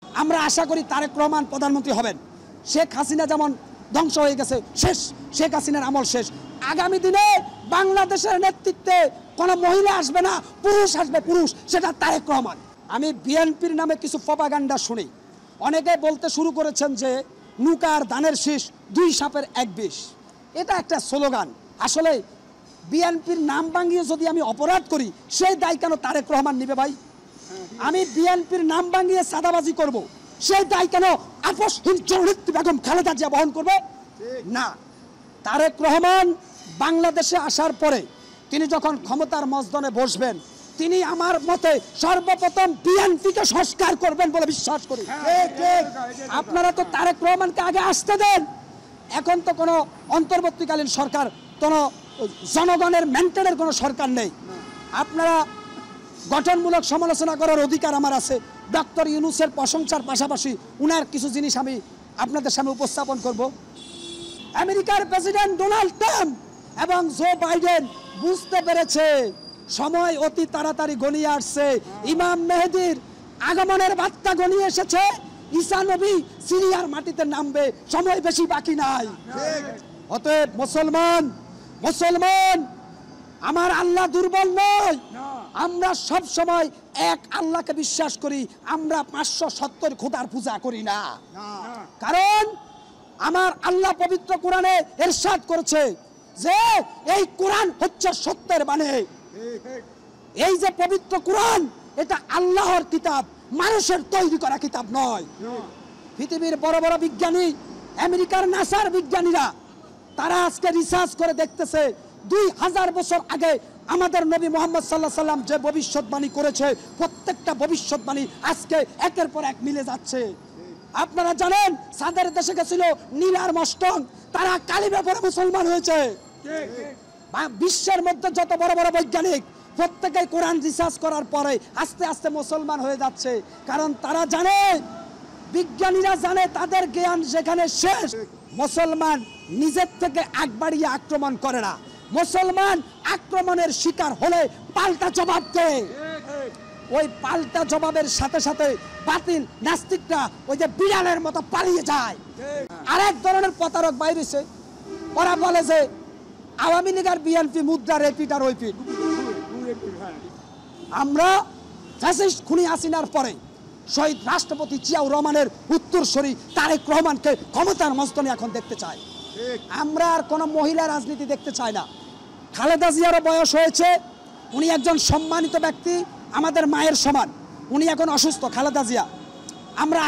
আমরা আশা করি তারেক রহমান প্রধানমন্ত্রী হবেন। শেখ হাসিনা যেমন ধ্বংস হয়ে গেছে, শেষ, শেখ হাসিনার আমল শেষ। আগামী দিনে বাংলাদেশের নেতৃত্বে কোনো মহিলা আসবে না, পুরুষ আসবে, পুরুষ, সেটা তারেক রহমান। আমি বিএনপির নামে কিছু প্রপাগান্ডা শুনি। অনেকে বলতে শুরু করেছেন যে নৌকার ধানের শীষ, দুই সাপের এক বিষ। এটা একটা স্লোগান। আসলে বিএনপির নাম ভাঙিয়ে যদি আমি অপরাধ করি, সেই দায় কেন তারেক রহমান নেবে ভাই? আমি বিএনপির নাম ভাঙিয়ে চাঁদাবাজি করব, সেই দায় কেন আপসহীন জননেত্রী বেগম খালেদা জিয়া বহন করবে? না। তারেক রহমান বাংলাদেশে আসার পরে তিনি যখন ক্ষমতার মসনদে বসবেন, তিনি আমার মতে সর্বপ্রথম বিএনপিকে সংস্কার করবেন বলে বিশ্বাস করি। আপনারা তো তারেক রহমানকে আগে আসতে দেন। এখন তো কোনো অন্তর্বর্তীকালীন সরকার, কোনো জনগণের মেন্টেনের কোনো সরকার নেই। আপনারা গঠনমূলক সমালোচনা করার অধিকার আমার আছে। ডক্টর ইউনূসের প্রশংসার পাশাপাশি উনার কিছু জিনিস আমি আপনাদের সামনে উপস্থাপন করব। আমেরিকার প্রেসিডেন্ট ডোনাল্ড ট্রাম্প এবং জো বাইডেন বুঝতে পেরেছে সময় অতি তাড়াতাড়ি গনিয়ে আসছে। ইমাম মেহেদির আগমনের বার্তা গনিয়ে এসেছে। ঈসা নবী সিরিয়ার মাটিতে নামবে, সময় বেশি বাকি নাই। অতএব মুসলমান, আমার আল্লাহ দুর্বল নয়। আমরা সব সময় এক আল্লাহকে বিশ্বাস করি। আমরা 570 খোদার পূজা করি না। কারণ আমার আল্লাহ পবিত্র কোরআনে ইরশাদ করেছে যে এই কোরআন হচ্ছে সত্যের বাণী। এই যে পবিত্র কোরআন, এটা আল্লাহর কিতাব, মানুষের তৈরি করা কিতাব নয়। পৃথিবীর বড় বড় বিজ্ঞানী, আমেরিকার নাসার বিজ্ঞানীরা, তারা আজকে রিসার্চ করে দেখতেছে 2000 বছর আগে আমাদের নবী মুহাম্মদ সাল্লাল্লাহু আলাইহি সাল্লাম যে ভবিষ্যৎবাণী করেছে, প্রত্যেকটা ভবিষ্যৎবাণী আজকে একের পর এক মিলে যাচ্ছে। আপনারা জানেন সাদের দেশে গেছিল নীল আর্মস্ট্রং, তারা কালিমা পড়ে মুসলমান হয়েছে। বিশ্বের মধ্যে যত বড় বড় বৈজ্ঞানিক, প্রত্যেকেই কোরআন রিসার্চ করার পরে আস্তে আস্তে মুসলমান হয়ে যাচ্ছে। কারণ তারা জানে, বিজ্ঞানীরা জানে, তাদের জ্ঞান যেখানে শেষ। মুসলমান নিজের থেকে আগ বাড়িয়ে আক্রমণ করে না। মুসলমান আক্রমণের শিকার হলে পাল্টা জবাব দেয়। ওই পাল্টা জবাবের সাথে সাথে বাতিল নাস্তিকরা ওই যে বিড়ালের মতো পালিয়ে যায়। আরেক ধরনের প্রতারক বাইরে হইছে, ওরা বলে যে আওয়ামী লীগ আর বিএনপি মুদ্রা রেপিট আর ওইপিট। আমরা ফ্যাসিস্ট খুনি হাসিনার পরে শহীদ রাষ্ট্রপতি জিয়াউর রহমানের উত্তরসূরি তারেক রহমানকে ক্ষমতার মসনদে এখন দেখতে চাই। আমরা আর কোনো মহিলা রাজনীতি দেখতে চাই না। খালেদা জিয়ারও বয়স হয়েছে, উনি একজন সম্মানিত ব্যক্তি, আমাদের মায়ের সমান। উনি এখন অসুস্থ, খালেদা জিয়া। আমরা